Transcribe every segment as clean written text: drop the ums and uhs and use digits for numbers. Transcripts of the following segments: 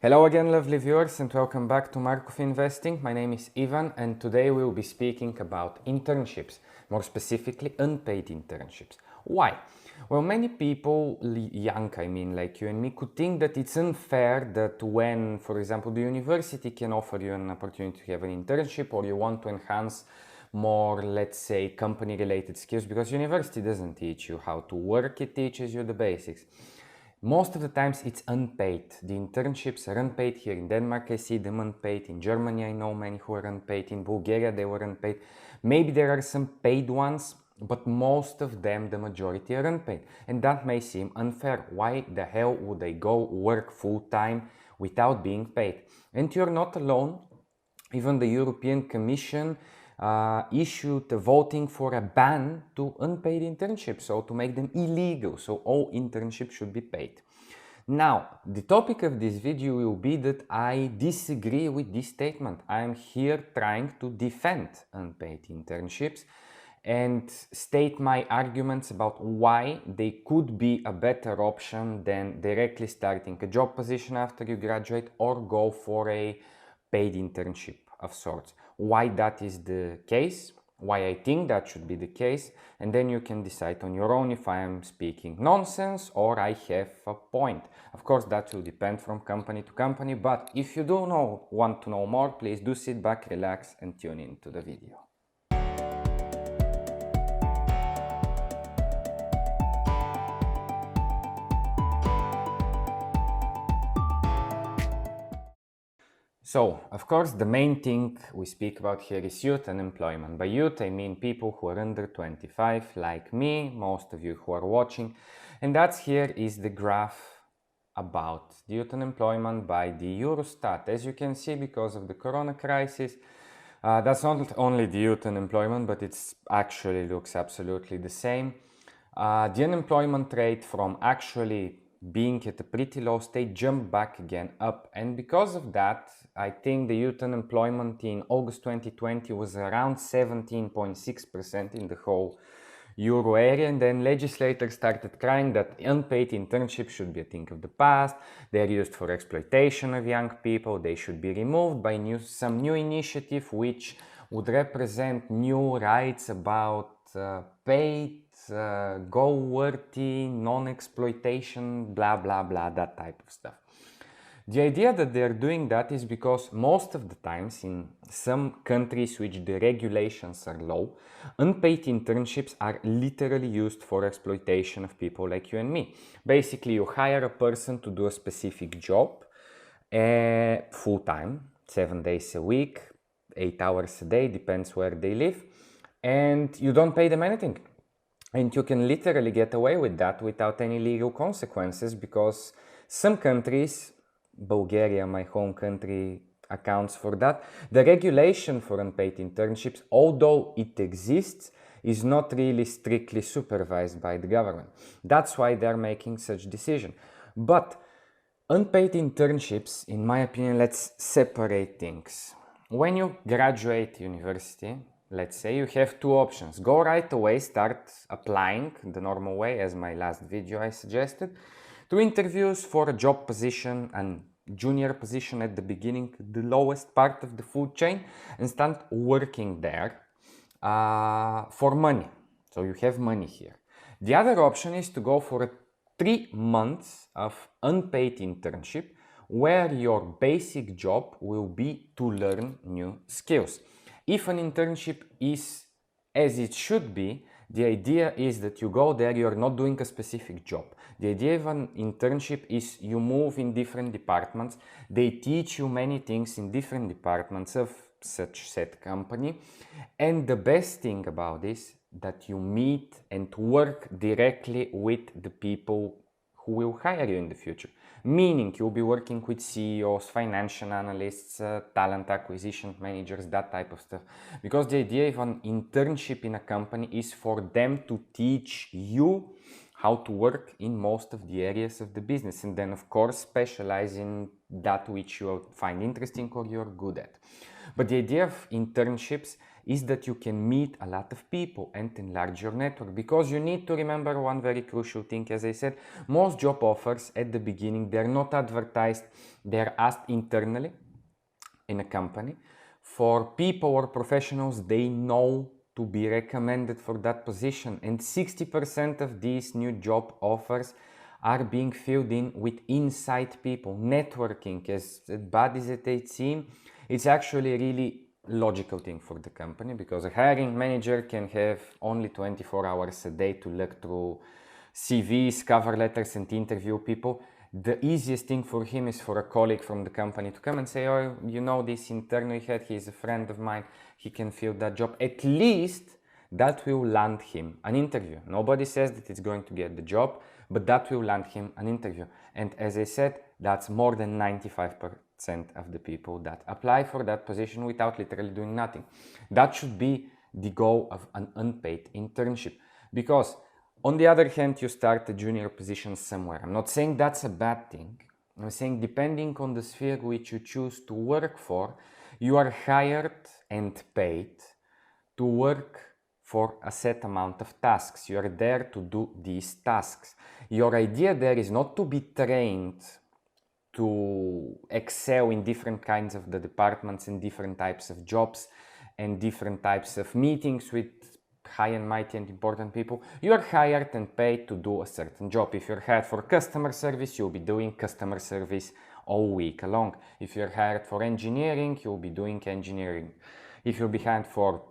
Hello again, lovely viewers, and welcome back to Markov Investing. My name is Ivan, and today we will be speaking about internships, more specifically unpaid internships. Why? Well, many people, young, like you and me, could think that it's unfair that when, for example, the university can offer you an opportunity to have an internship, or you want to enhance more, let's say, company-related skills, because university doesn't teach you how to work, it teaches you the basics. Most of the times it's unpaid. The internships are unpaid. Here in Denmark I see them unpaid. In Germany I know many who are unpaid. In Bulgaria they were unpaid. Maybe there are some paid ones, but most of them, the majority, are unpaid. And that may seem unfair. Why the hell would they go work full-time without being paid? And you're not alone. Even the European Commission issued a voting for a ban to unpaid internships, so to make them illegal, so all internships should be paid. Now, the topic of this video will be that I disagree with this statement. I am here trying to defend unpaid internships and state my arguments about why they could be a better option than directly starting a job position after you graduate or go for a paid internship of sorts. Why that is the case, why I think that should be the case, and then you can decide on your own if I am speaking nonsense or I have a point. Of course, that will depend from company to company, but if you want to know more, please do sit back, relax, and tune in to the video. So, of course, the main thing we speak about here is youth unemployment. By youth, I mean people who are under 25, like me, most of you who are watching. And that's here is the graph about the youth unemployment by the Eurostat. As you can see, because of the corona crisis, that's not only the youth unemployment, but it actually looks absolutely the same. The unemployment rate from actually being at a pretty low state jumped back again up, and because of that I think the youth unemployment in August 2020 was around 17.6% in the whole euro area, and then legislators started crying that unpaid internships should be a thing of the past, they're used for exploitation of young people, they should be removed by some new initiative which would represent new rights about paid, go-worthy, non-exploitation, blah blah blah, that type of stuff. The idea that they're doing that is because most of the times in some countries which the regulations are low, unpaid internships are literally used for exploitation of people like you and me. Basically, you hire a person to do a specific job full-time, 7 days a week, 8 hours a day, depends where they live, and you don't pay them anything. And you can literally get away with that without any legal consequences, because some countries, Bulgaria, my home country, accounts for that. The regulation for unpaid internships, although it exists, is not really strictly supervised by the government. That's why they're making such decision. But unpaid internships, in my opinion, let's separate things. When you graduate university, let's say, you have two options. Go right away, start applying the normal way, as my last video I suggested, to interviews for a job position and junior position at the beginning, the lowest part of the food chain, and start working there for money. So you have money here. The other option is to go for 3 months of unpaid internship, where your basic job will be to learn new skills. If an internship is as it should be, the idea is that you go there, you're not doing a specific job. The idea of an internship is you move in different departments, they teach you many things in different departments of such said company, and the best thing about this, that you meet and work directly with the people who will hire you in the future. Meaning you'll be working with CEOs, financial analysts, talent acquisition managers, that type of stuff. Because the idea of an internship in a company is for them to teach you how to work in most of the areas of the business, and then of course specialize in that which you find interesting or you're good at. But the idea of internships is that you can meet a lot of people and enlarge your network, because you need to remember one very crucial thing. As I said, most job offers at the beginning, they're not advertised, they're asked internally in a company for people or professionals they know to be recommended for that position, and 60% of these new job offers are being filled in with inside people. Networking, as bad as it may seem, it's actually a really logical thing for the company, because a hiring manager can have only 24 hours a day to look through CVs, cover letters, and interview people. The easiest thing for him is for a colleague from the company to come and say, oh, you know, this intern we had, he's a friend of mine, he can fill that job. At least that will land him an interview. Nobody says that it's going to get the job, but that will land him an interview. And as I said, that's more than 95% of the people that apply for that position without literally doing nothing. That should be the goal of an unpaid internship, because on the other hand, you start a junior position somewhere. I'm not saying that's a bad thing. I'm saying depending on the sphere which you choose to work for, you are hired and paid to work for a set amount of tasks. You are there to do these tasks. Your idea there is not to be trained to excel in different kinds of the departments and different types of jobs and different types of meetings with high and mighty and important people. You are hired and paid to do a certain job. If you're hired for customer service, you'll be doing customer service all week long. If you're hired for engineering, you'll be doing engineering. If you'll be hired for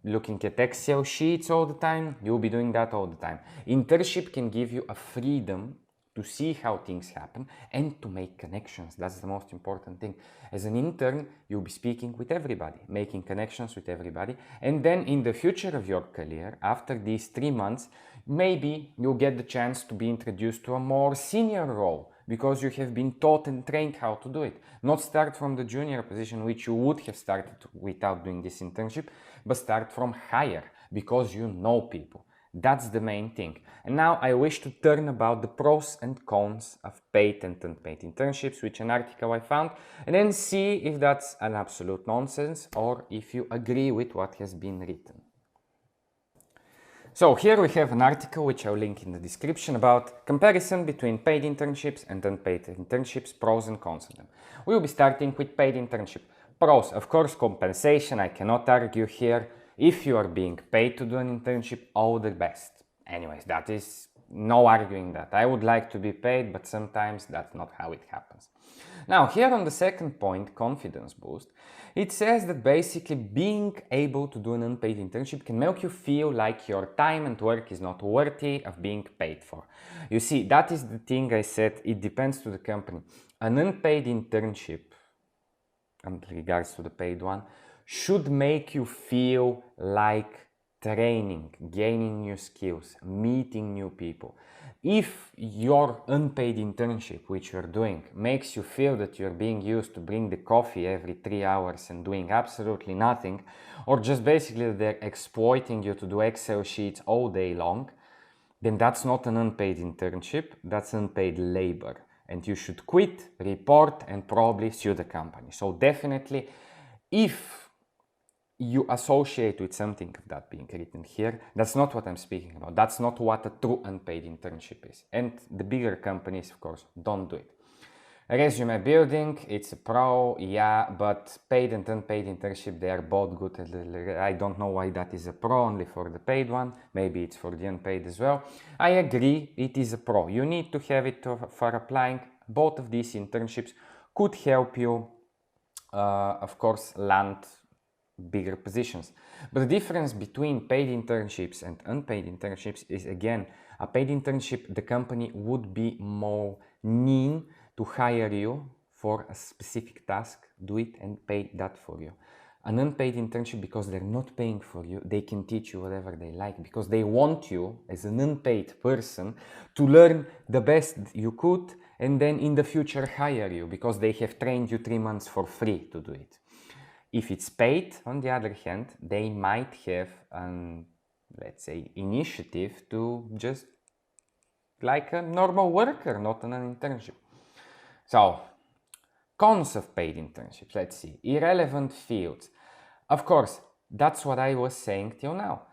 looking at Excel sheets all the time, you'll be doing that all the time. Internship can give you a freedom to see how things happen and to make connections. That's the most important thing. As an intern, you'll be speaking with everybody, making connections with everybody. And then in the future of your career, after these 3 months, maybe you'll get the chance to be introduced to a more senior role, because you have been taught and trained how to do it. Not start from the junior position, which you would have started without doing this internship, but start from higher, because you know people. That's the main thing. And now I wish to turn about the pros and cons of paid and unpaid internships, which an article I found, and then see if that's an absolute nonsense or if you agree with what has been written. So here we have an article which I'll link in the description about comparison between paid internships and unpaid internships, pros and cons of them. We'll be starting with paid internship. Pros, of course, compensation, I cannot argue here. If you are being paid to do an internship, all the best. Anyways, that is no arguing that. I would like to be paid, but sometimes that's not how it happens. Now, here on the second point, confidence boost, it says that basically being able to do an unpaid internship can make you feel like your time and work is not worthy of being paid for. You see, that is the thing I said, it depends to the company. An unpaid internship, in regards to the paid one, should make you feel like training, gaining new skills, meeting new people. If your unpaid internship, which you're doing, makes you feel that you're being used to bring the coffee every 3 hours and doing absolutely nothing, or just basically they're exploiting you to do Excel sheets all day long, then that's not an unpaid internship, that's unpaid labor. And you should quit, report, and probably sue the company. So definitely, if you associate with something of that being written here, that's not what I'm speaking about. That's not what a true unpaid internship is. And the bigger companies, of course, don't do it. Resume building, it's a pro, yeah, but paid and unpaid internship, they are both good. I don't know why that is a pro only for the paid one. Maybe it's for the unpaid as well. I agree, it is a pro. You need to have it for applying. Both of these internships could help you, of course, land bigger positions. But the difference between paid internships and unpaid internships is, again, a paid internship, the company would be more keen to hire you for a specific task, do it and pay that for you. An unpaid internship, because they're not paying for you, they can teach you whatever they like, because they want you as an unpaid person to learn the best you could and then in the future hire you, because they have trained you 3 months for free to do it. If it's paid, on the other hand, they might have an, let's say, initiative to just like a normal worker, not an internship. So, cons of paid internships, let's see. Irrelevant fields. Of course, That's what I was saying till now.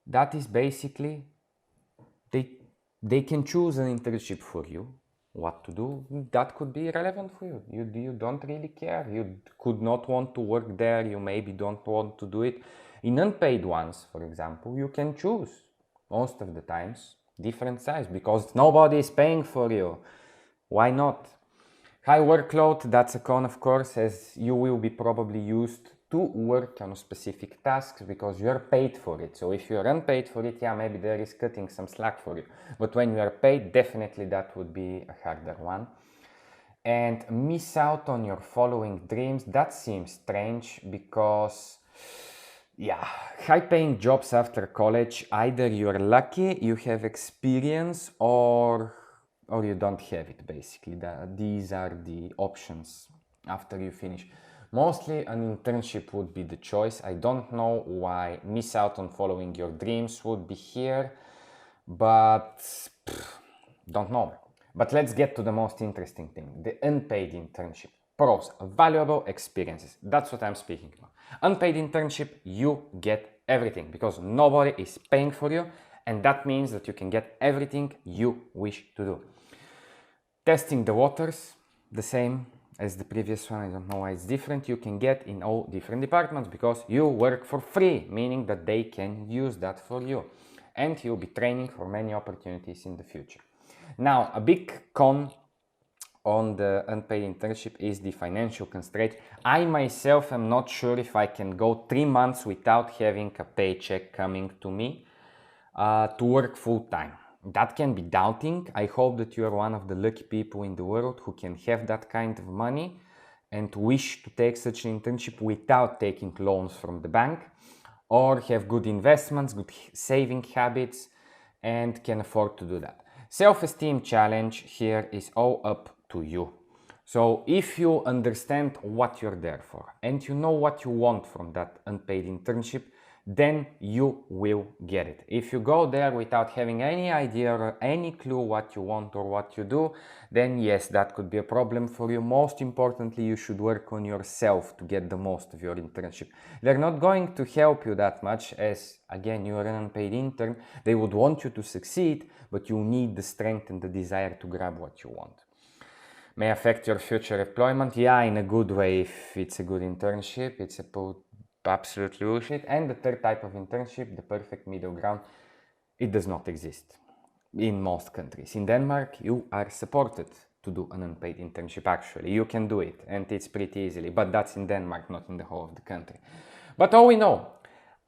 That is basically, they can choose an internship for you, what to do. That could be relevant for you. You don't really care. You could not want to work there. You maybe don't want to do it. In unpaid ones, for example, you can choose most of the times different size because nobody is paying for you. Why not? High workload, that's a con, of course, as you will be probably used to work on specific tasks because you're paid for it. So if you're unpaid for it, yeah, maybe there is cutting some slack for you. But when you are paid, definitely that would be a harder one. And miss out on your following dreams, that seems strange because, yeah, high-paying jobs after college, either you're lucky, you have experience, or you don't have it, basically. These are the options after you finish. Mostly an internship would be the choice. I don't know why miss out on following your dreams would be here, but don't know. But let's get to the most interesting thing, the unpaid internship. Pros, valuable experiences. That's what I'm speaking about. Unpaid internship, you get everything because nobody is paying for you, and that means that you can get everything you wish to do. Testing the waters, the same as the previous one. I don't know why it's different. You can get in all different departments because you work for free, meaning that they can use that for you. And you'll be training for many opportunities in the future. Now, a big con on the unpaid internship is the financial constraint. I myself am not sure if I can go 3 months without having a paycheck coming to me to work full time. That can be daunting. I hope that you are one of the lucky people in the world who can have that kind of money and wish to take such an internship without taking loans from the bank, or have good investments, good saving habits, and can afford to do that. Self-esteem challenge here is all up to you. So if you understand what you're there for and you know what you want from that unpaid internship, then you will get it. If you go there without having any idea or any clue what you want or what you do, then yes, that could be a problem for you. Most importantly, you should work on yourself to get the most of your internship. They're not going to help you that much as, again, you are an unpaid intern. They would want you to succeed, but you need the strength and the desire to grab what you want. May affect your future employment. Yeah, in a good way if it's a good internship. It's absolutely bullshit. And the third type of internship, the perfect middle ground, it does not exist in most countries. In Denmark, you are supported to do an unpaid internship, actually. You can do it, and it's pretty easily, but that's in Denmark, not in the whole of the country. But all we know,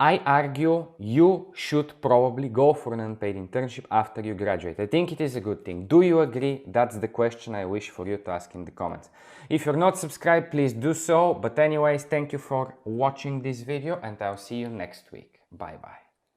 I argue you should probably go for an unpaid internship after you graduate. I think it is a good thing. Do you agree? That's the question I wish for you to ask in the comments. If you're not subscribed, please do so. But anyways, thank you for watching this video and I'll see you next week. Bye bye.